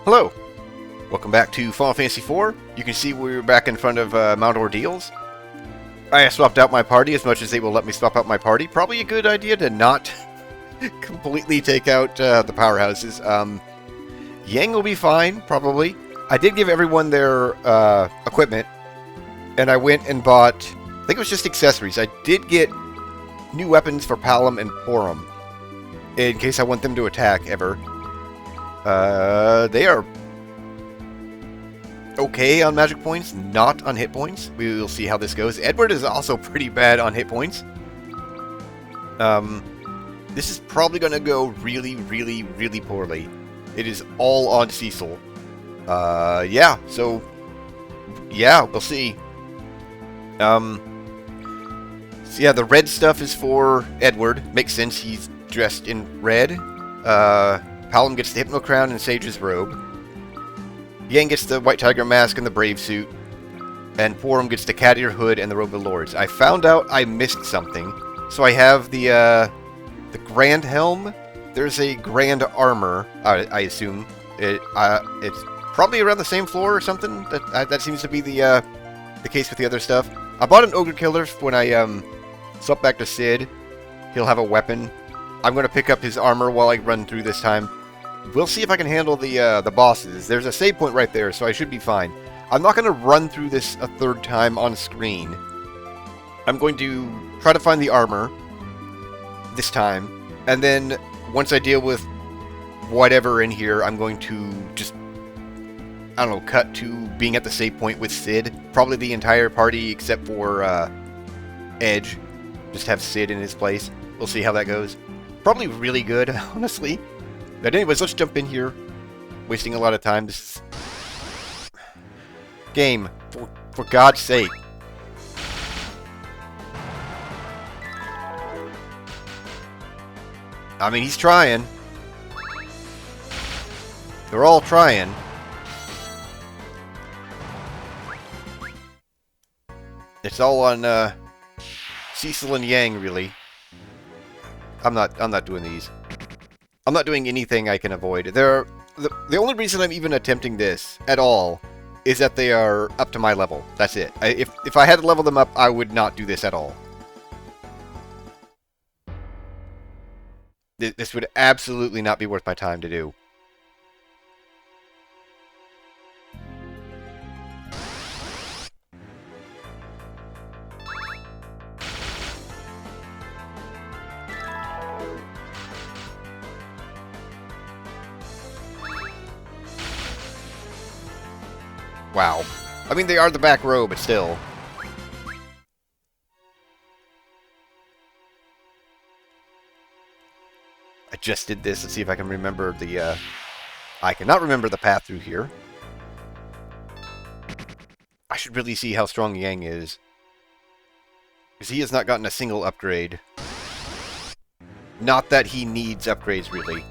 Hello! Welcome back to Final Fantasy IV. You can see we're back in front of Mount Ordeals. I swapped out my party as much as they will let me swap out my party. Probably a good idea to not completely take out the powerhouses. Yang will be fine, probably. I did give everyone their equipment, and I went and bought, I think it was just accessories. I did get new weapons for Palom and Porum, in case I want them to attack ever. They are okay on magic points, not on hit points. We will see how this goes. Edward is also pretty bad on hit points. This is probably going to go really, really, really poorly. It is all on Cecil. Yeah, so, yeah, we'll see. So yeah, the red stuff is for Edward. Makes sense, he's dressed in red. Palom gets the Hypno Crown and Sage's robe. Yang gets the White Tiger Mask and the Brave Suit. And Porum gets the Cat Ear Hood and the Robe of Lords. I found out I missed something. So I have the Grand Helm. There's a Grand Armor, I assume. It's probably around the same floor or something. That seems to be the case with the other stuff. I bought an Ogre Killer when I swapped back to Sid. He'll have a weapon. I'm going to pick up his armor while I run through this time. We'll see if I can handle the bosses. There's a save point right there, so I should be fine. I'm not going to run through this a third time on screen. I'm going to try to find the armor this time, and then once I deal with whatever in here, I'm going to just, I don't know, cut to being at the save point with Sid. Probably the entire party except for Edge. Just have Sid in his place. We'll see how that goes. Probably really good, honestly. But anyways, let's jump in here. Wasting a lot of time. This is... Game. For God's sake. I mean, he's trying. They're all trying. It's all on Cecil and Yang, really. I'm not doing these. I'm not doing anything I can avoid. The only reason I'm even attempting this at all is that they are up to my level. That's it. If I had to level them up, I would not do this at all. This would absolutely not be worth my time to do. Wow. I mean, they are the back row, but still. I just did this. Let's see if I can remember the, I cannot remember the path through here. I should really see how strong Yang is. Because he has not gotten a single upgrade. Not that he needs upgrades, really.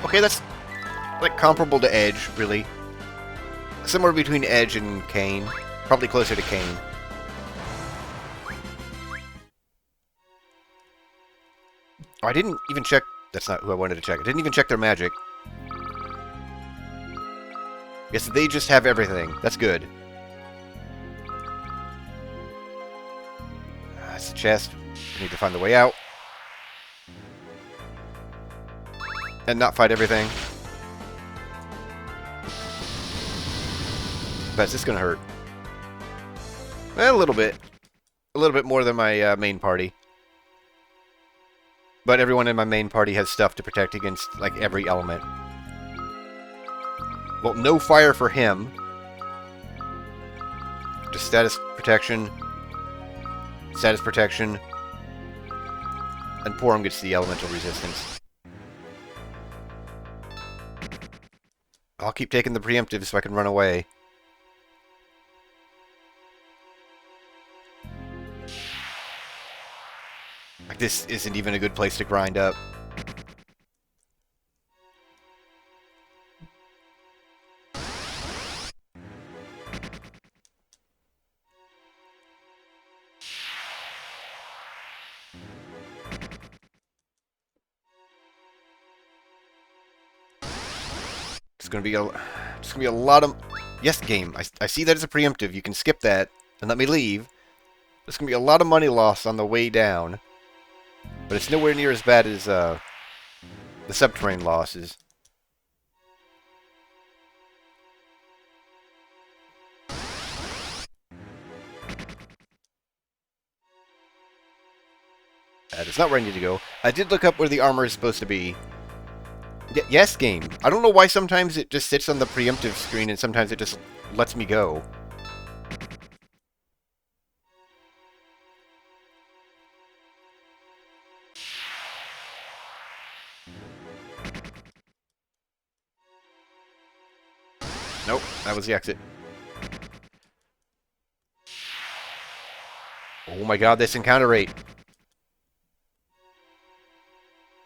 Okay, that's like comparable to Edge, really. Somewhere between Edge and Kain. Probably closer to Kain. Oh, I didn't even check... That's not who I wanted to check. I didn't even check their magic. Yes, they just have everything. That's good. That's the chest. I need to find the way out. And not fight everything. But is this gonna hurt? Well, a little bit. A little bit more than my main party. But everyone in my main party has stuff to protect against, like, every element. Well, no fire for him. Just status protection. Status protection. And Porum gets the elemental resistance. I'll keep taking the preemptive so I can run away. Like, this isn't even a good place to grind up. It's gonna be a lot of... Yes, game. I see that as a preemptive. You can skip that and let me leave. There's gonna be a lot of money loss on the way down. But it's nowhere near as bad as the subterranean losses. That is not where I need to go. I did look up where the armor is supposed to be. Yes, game. I don't know why sometimes it just sits on the preemptive screen and sometimes it just lets me go. Nope, that was the exit. Oh my god, this encounter rate.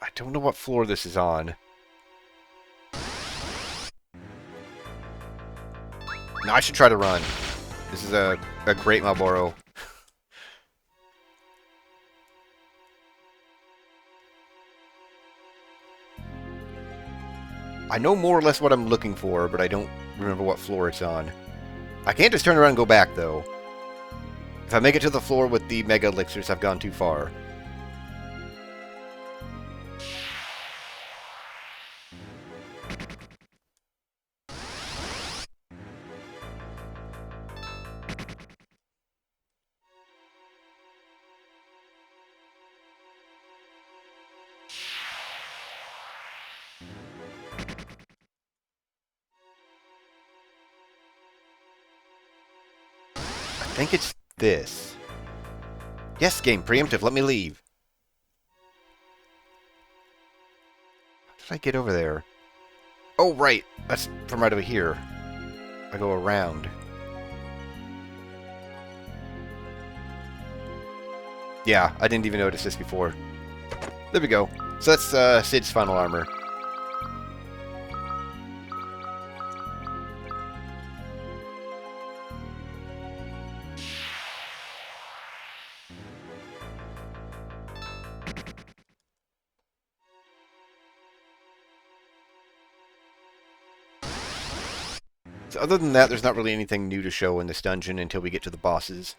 I don't know what floor this is on. No, I should try to run. This is a great Marlboro. I know more or less what I'm looking for, but I don't remember what floor it's on. I can't just turn around and go back, though. If I make it to the floor with the Mega Elixirs, I've gone too far. I think it's this. Yes, game, preemptive, let me leave. How did I get over there? Oh, right, that's from right over here. I go around. Yeah, I didn't even notice this before. There we go. So that's Cid's final armor. So other than that, there's not really anything new to show in this dungeon until we get to the bosses.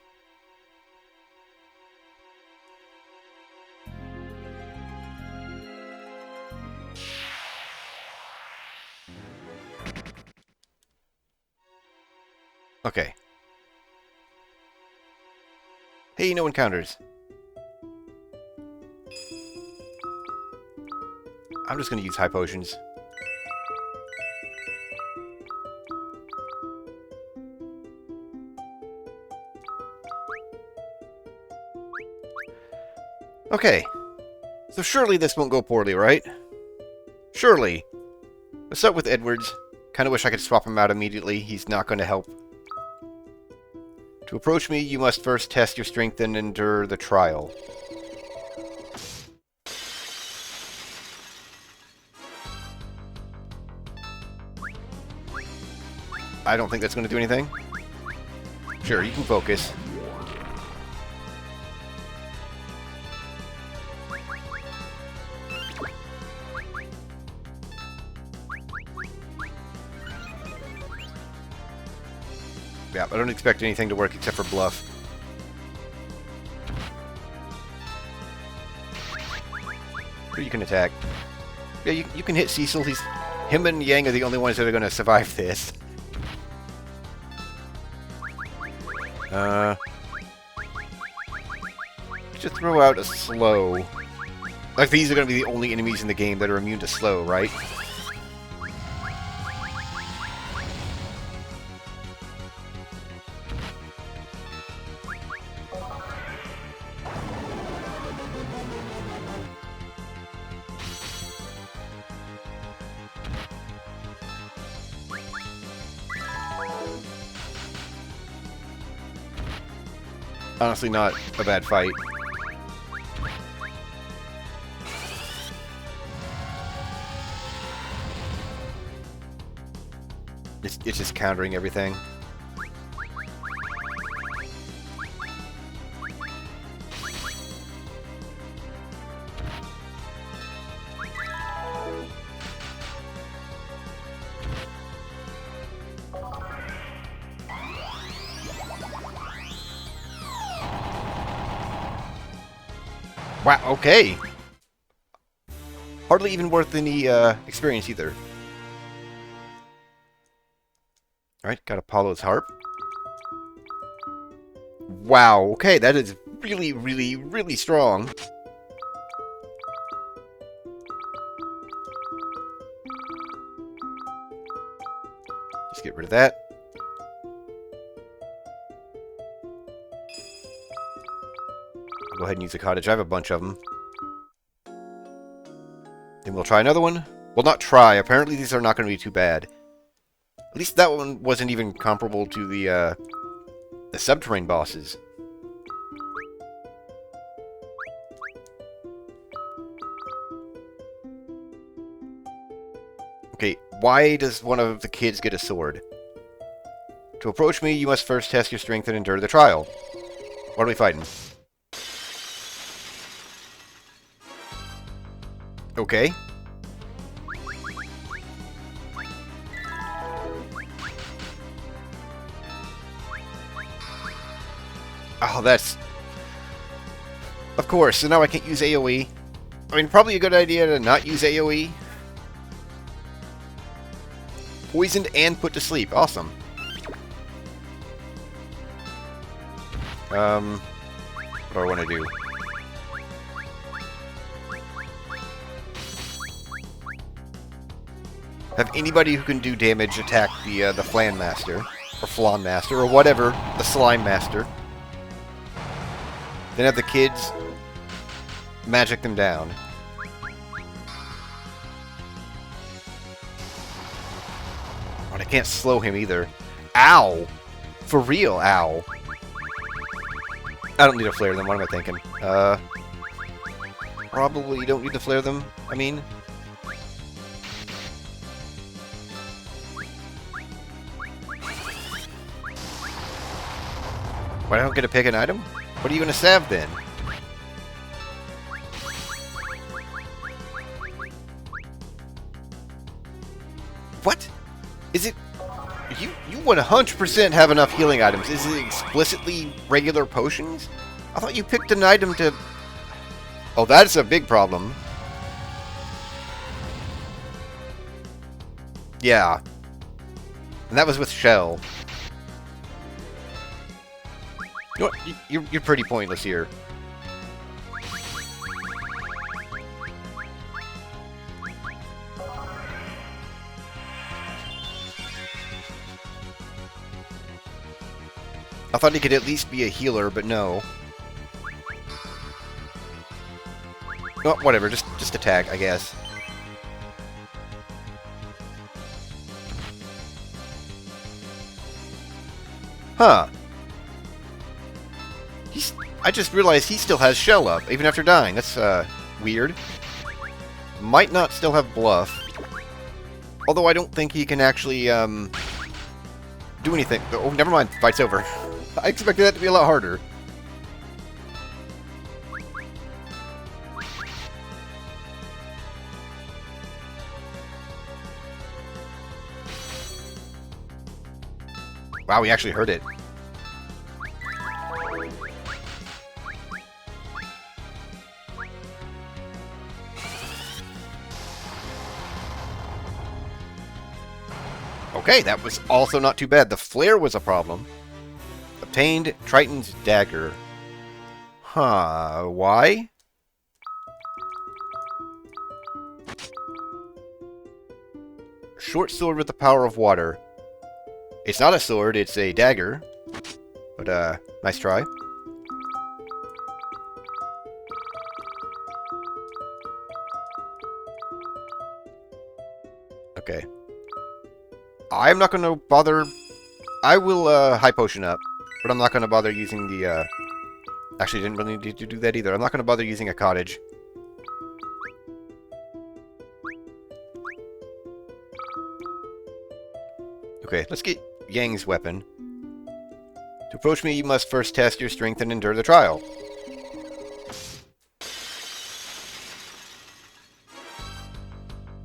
Okay. Hey, no encounters. I'm just going to use high potions. Okay. So surely this won't go poorly, right? Surely. Let's start with Edwards. Kinda wish I could swap him out immediately. He's not going to help. To approach me, you must first test your strength and endure the trial. I don't think that's going to do anything. Sure, you can focus. Yeah, I don't expect anything to work except for bluff. Or you can attack. Yeah, you can hit Cecil. Him and Yang are the only ones that are going to survive this. Just throw out a slow. Like, these are going to be the only enemies in the game that are immune to slow, right? Honestly, not a bad fight. It's just countering everything. Wow, okay. Hardly even worth any experience either. Alright, got Apollo's harp. Wow, okay, that is really, really, really strong. Just get rid of that. I'll go ahead and use the cottage. I have a bunch of them. Then we'll try another one. Well, not try. Apparently these are not going to be too bad. At least that one wasn't even comparable to the subterranean bosses. Okay, why does one of the kids get a sword? To approach me, you must first test your strength and endure the trial. What are we fighting? Okay. Oh, that's... Of course, so now I can't use AoE. I mean, probably a good idea to not use AoE. Poisoned and put to sleep. Awesome. What do I want to do? Have anybody who can do damage attack the Flan Master, or Flan Master, or whatever, the Slime Master. Then have the kids magic them down. Oh, I can't slow him either. Ow! For real, ow. I don't need to flare them, what am I thinking? Probably don't need to flare them, I mean. Why don't I get to pick an item? What are you gonna salve then? What? Is it... You 100% have enough healing items. Is it explicitly regular potions? I thought you picked an item to... Oh, that's a big problem. Yeah. And that was with Shell. You know what? You're pretty pointless here. I thought he could at least be a healer, but no. Oh, whatever, just attack, I guess. Huh. I just realized he still has Shell up, even after dying. That's, weird. Might not still have Bluff. Although I don't think he can actually, do anything. Oh, never mind. Fight's over. I expected that to be a lot harder. Wow, we actually heard it. Okay, that was also not too bad. The flare was a problem. Obtained Triton's dagger. Huh, why? Short sword with the power of water. It's not a sword, it's a dagger. But, nice try. Okay. I'm not gonna bother... I will, high potion up. But I'm not gonna bother using the, Actually, didn't really need to do that either. I'm not gonna bother using a cottage. Okay, let's get Yang's weapon. To approach me, you must first test your strength and endure the trial.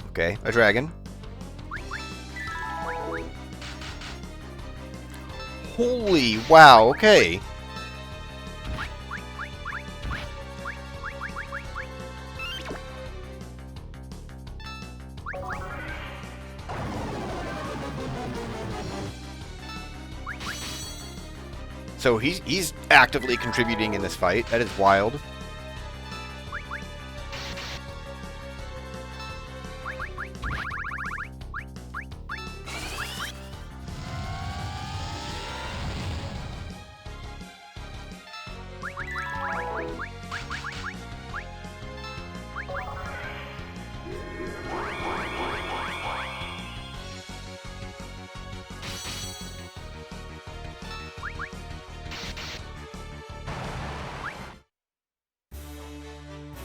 Okay, a dragon. Holy wow, okay. So he's actively contributing in this fight. That is wild.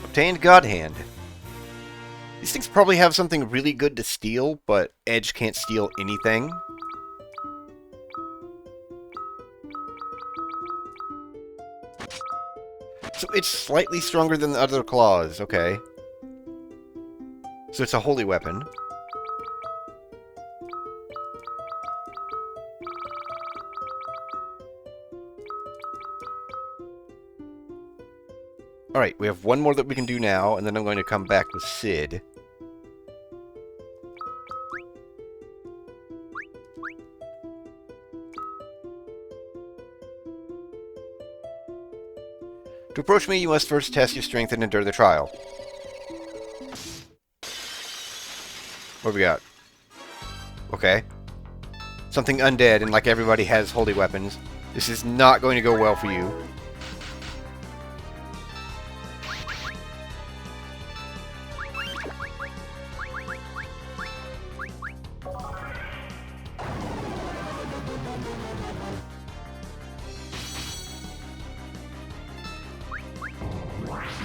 Obtained God Hand. These things probably have something really good to steal, but Edge can't steal anything. So it's slightly stronger than the other claws, okay. So it's a holy weapon. Alright, we have one more that we can do now, and then I'm going to come back with Sid. To approach me, you must first test your strength and endure the trial. What do we got? Okay. Something undead, and like everybody has holy weapons. This is not going to go well for you.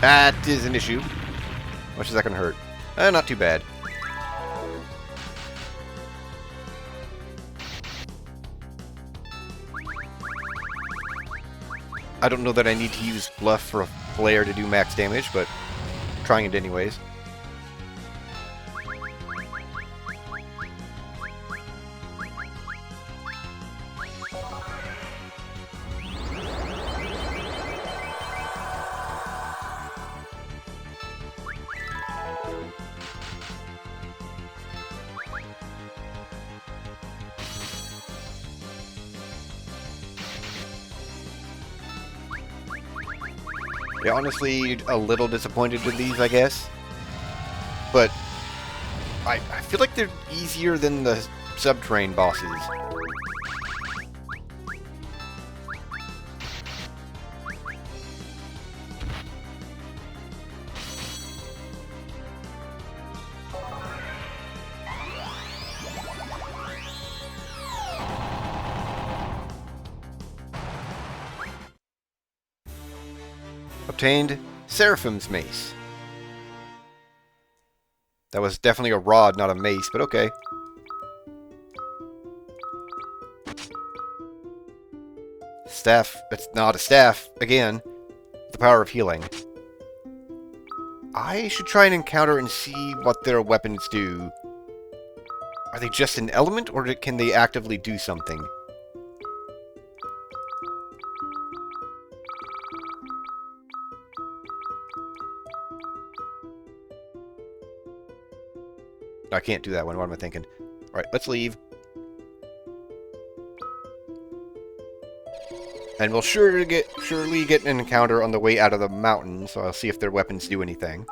That is an issue. How much is that going to hurt? Not too bad. I don't know that I need to use Bluff for a flare to do max damage, but I'm trying it anyways. Yeah, honestly, a little disappointed with these, I guess. But I feel like they're easier than the subterranean bosses. Obtained Seraphim's Mace. That was definitely a rod, not a mace, but okay. Staff. It's not a staff. Again, the power of healing. I should try and encounter and see what their weapons do. Are they just an element, or can they actively do something? I can't do that one. What am I thinking? Alright, let's leave. And we'll surely get an encounter on the way out of the mountain, so I'll see if their weapons do anything.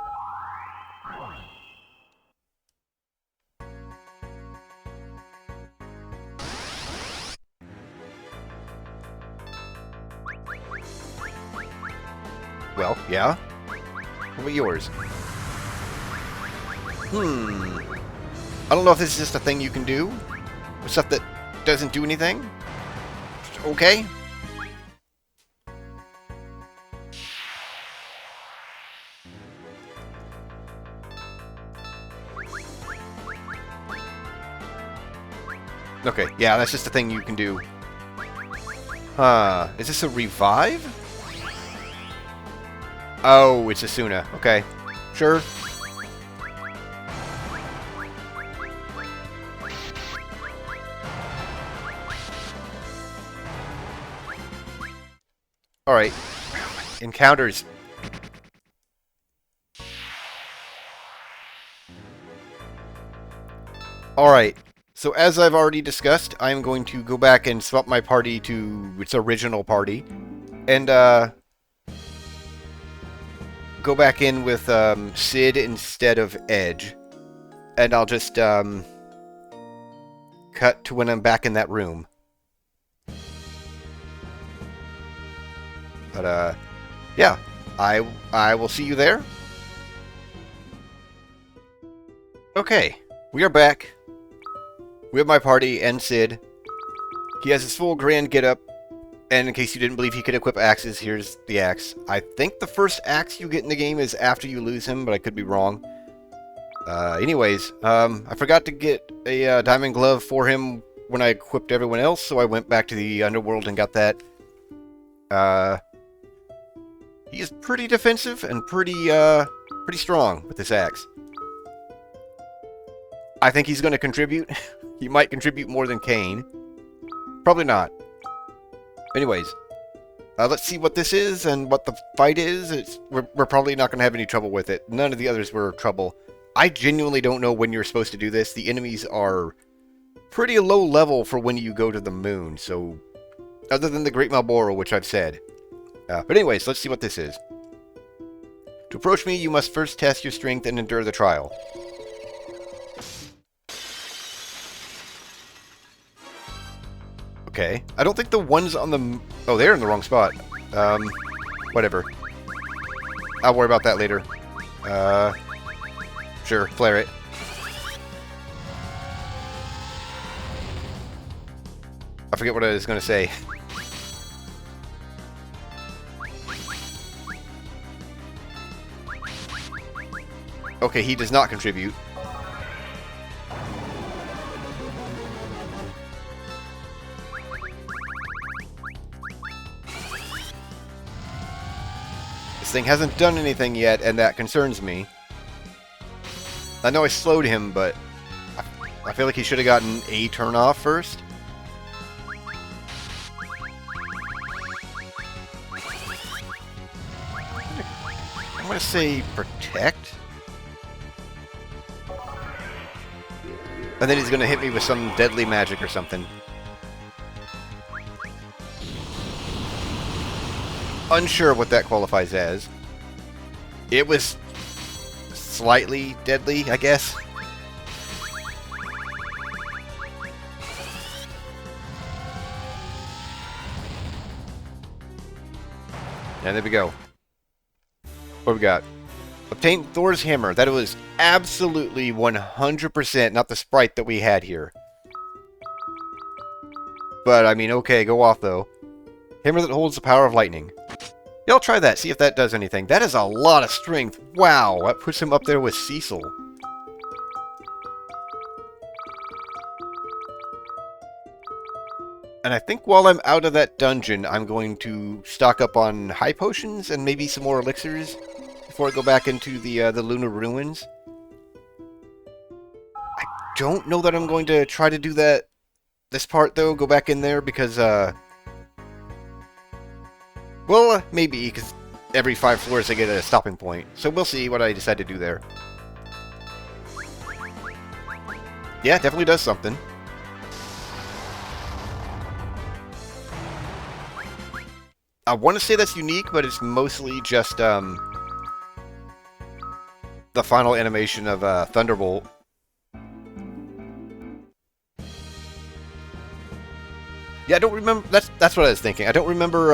Well, yeah. What about yours? I don't know if this is just a thing you can do. Or stuff that doesn't do anything. Okay. Okay, yeah, that's just a thing you can do. Is this a revive? Oh, it's Asuna. Okay. Sure. Alright. Encounters. Alright. So as I've already discussed, I'm going to go back and swap my party to its original party. And, go back in with, Sid instead of Edge. And I'll just, cut to when I'm back in that room. But, yeah. I will see you there. Okay. We are back. We have my party and Sid. He has his full grand getup. And in case you didn't believe he could equip axes, here's the axe. I think the first axe you get in the game is after you lose him, but I could be wrong. Anyways, I forgot to get a diamond glove for him when I equipped everyone else, so I went back to the underworld and got that. He's pretty defensive and pretty strong with this axe. I think he's going to contribute. He might contribute more than Kain. Probably not. Anyways, let's see what this is and what the fight is. We're probably not going to have any trouble with it. None of the others were trouble. I genuinely don't know when you're supposed to do this. The enemies are pretty low level for when you go to the moon. So, other than the Great Malboro, which I've said. But anyways, let's see what this is. To approach me, you must first test your strength and endure the trial. Okay. I don't think the ones on the... Oh, they're in the wrong spot. Whatever. I'll worry about that later. Sure, flare it. I forget what I was going to say. Okay, he does not contribute. This thing hasn't done anything yet, and that concerns me. I know I slowed him, but I feel like he should have gotten a turn off first. I'm going to say protect. And then he's going to hit me with some deadly magic or something. Unsure what that qualifies as. It was slightly deadly, I guess. And there we go. What we got? Obtain Thor's hammer. That was absolutely 100% not the sprite that we had here. But, I mean, okay, go off, though. Hammer that holds the power of lightning. Yeah, I'll try that, see if that does anything. That is a lot of strength. Wow, that puts him up there with Cecil. And I think while I'm out of that dungeon, I'm going to stock up on high potions and maybe some more elixirs before I go back into the Lunar Ruins. I don't know that I'm going to try to do that this part, though. Go back in there because, well, maybe, because every 5 floors I get a stopping point. So we'll see what I decide to do there. Yeah, it definitely does something. I want to say that's unique, but it's mostly just, the final animation of, Thunderbolt. Yeah, I don't remember, that's what I was thinking. I don't remember,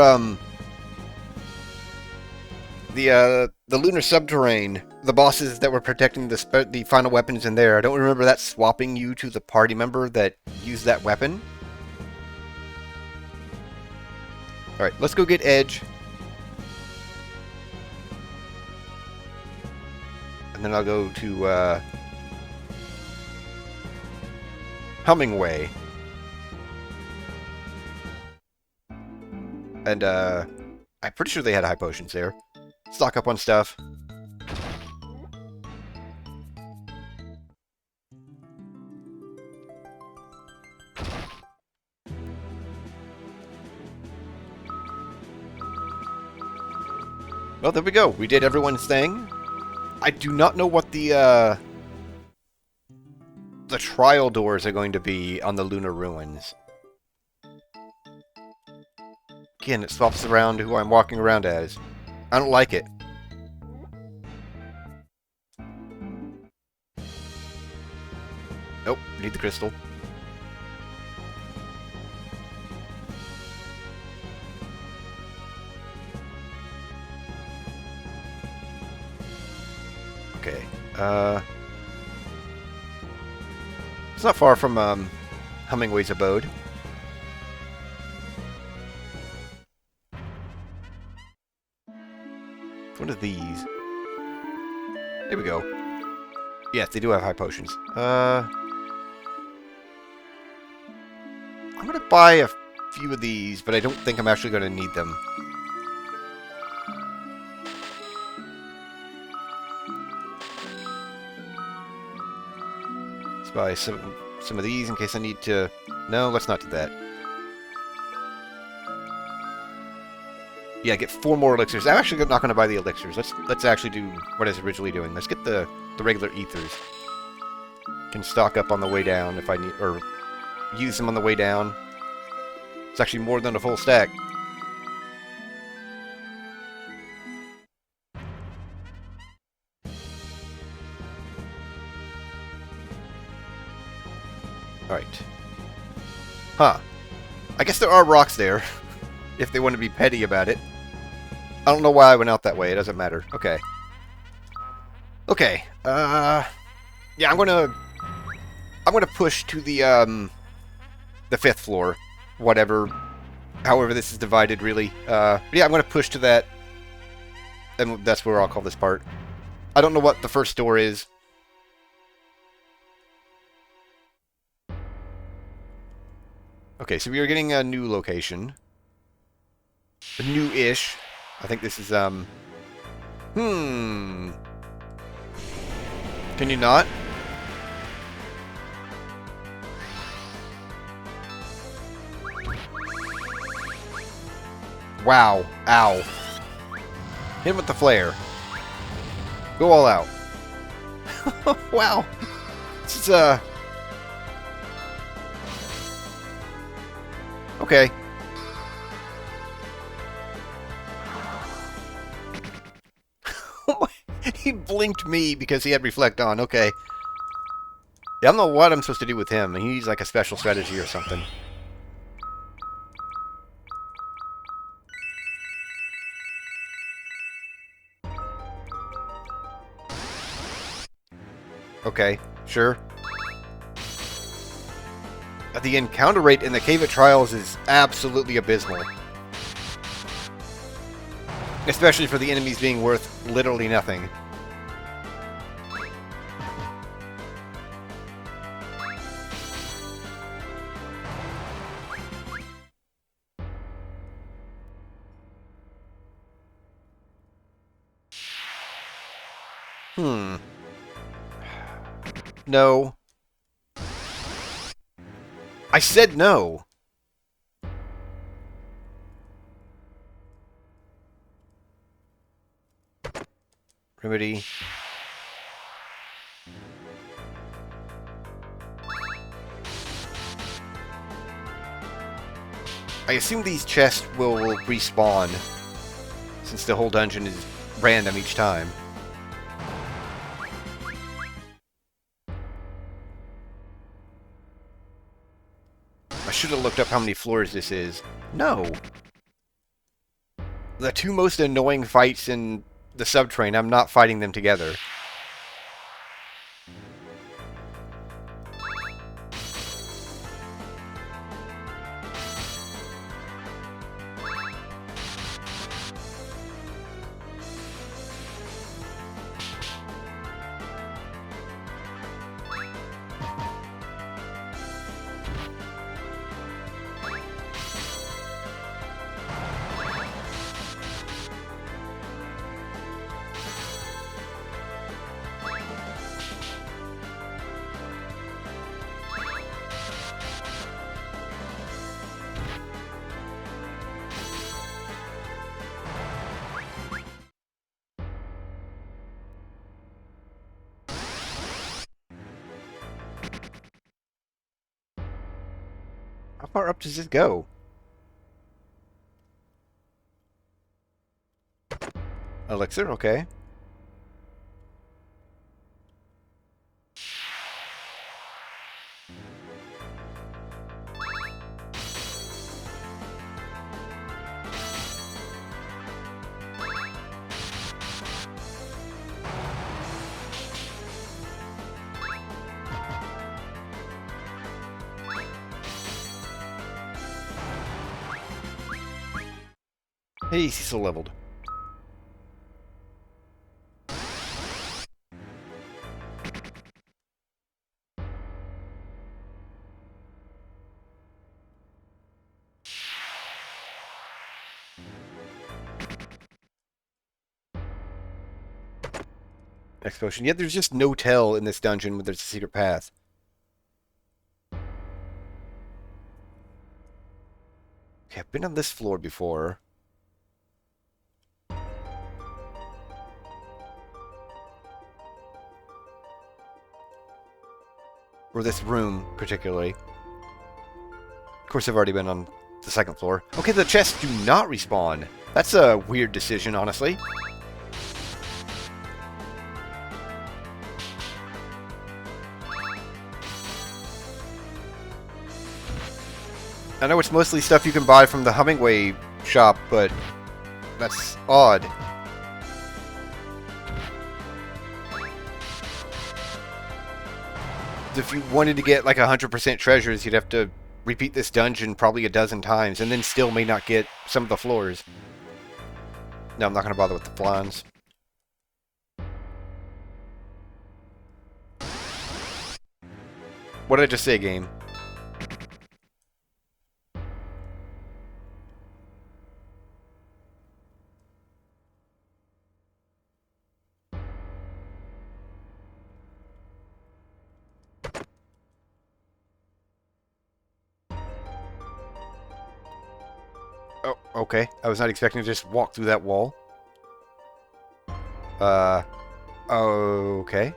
the Lunar Subterrane, the bosses that were protecting the final weapons in there, I don't remember that swapping you to the party member that used that weapon. Alright, let's go get Edge. And then I'll go to, Hummingway. And, I'm pretty sure they had high potions there. Stock up on stuff. Well, there we go. We did everyone's thing. I do not know what the the trial doors are going to be on the lunar ruins. Again, it swaps around who I'm walking around as. I don't like it. Nope, need the crystal. Okay, it's not far from, Hummingway's abode. What are these? There we go. Yes, they do have high potions. I'm gonna buy a few of these, but I don't think I'm actually gonna need them. Let's buy some of these in case I need to... No, let's not do that. Yeah, get 4 more elixirs. I'm actually not going to buy the elixirs. Let's actually do what I was originally doing. Let's get the regular ethers. Can stock up on the way down if I need, or use them on the way down. It's actually more than a full stack. Alright. Huh. I guess there are rocks there, if they want to be petty about it. I don't know why I went out that way. It doesn't matter. Okay. Okay. Yeah, I'm gonna push to the 5th floor. Whatever. However this is divided, really. Yeah, I'm gonna push to that. And that's where I'll call this part. I don't know what the first door is. Okay, so we are getting a new location. A new-ish. I think this is, Can you not? Wow. Ow. Hit him with the flare. Go all out. Wow. This is, okay. He blinked me because he had reflect on. Okay. Yeah, I don't know what I'm supposed to do with him. He's like a special strategy or something. Okay, sure. The encounter rate in the Cave of Trials is absolutely abysmal. Especially for the enemies being worth literally nothing. No. I said no. Remedy. I assume these chests will respawn, since the whole dungeon is random each time. I should have looked up how many floors this is. No. The 2 most annoying fights in the subtrain, I'm not fighting them together. How far up does this go? Elixir, okay. Hey, Cecil leveled. Next potion. Yet there's just no tell in this dungeon when there's a secret path. Okay, I've been on this floor before. Or this room, particularly. Of course, I've already been on the second floor. Okay, the chests do not respawn. That's a weird decision, honestly. I know it's mostly stuff you can buy from the Hummingway shop, but that's odd. If you wanted to get like 100% treasures, you'd have to repeat this dungeon probably a dozen times, and then still may not get some of the floors. No, I'm not going to bother with the flans. What did I just say, game? Oh, okay. I was not expecting to just walk through that wall. Okay.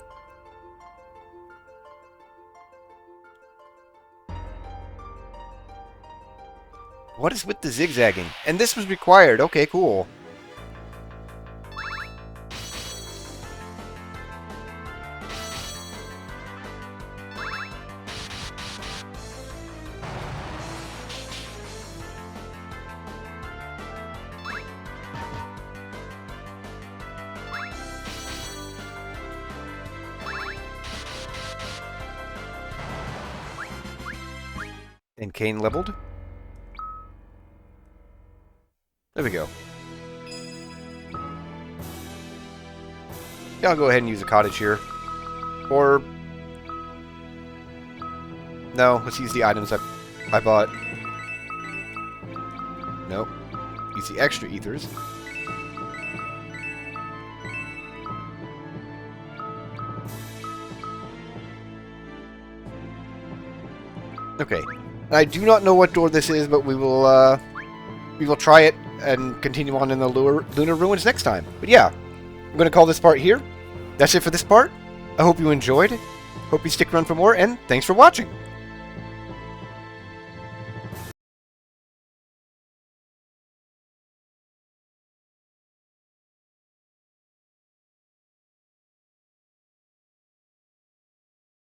What is with the zigzagging? And this was required. Okay, cool. And Kain leveled. There we go. Yeah, I'll go ahead and use a cottage here. Or... no, let's use the items I bought. Nope. Use the extra ethers. Okay. I do not know what door this is, but we will try it and continue on in the Lunar Ruins next time. But yeah, I'm going to call this part here. That's it for this part. I hope you enjoyed. Hope you stick around for more, and thanks for watching.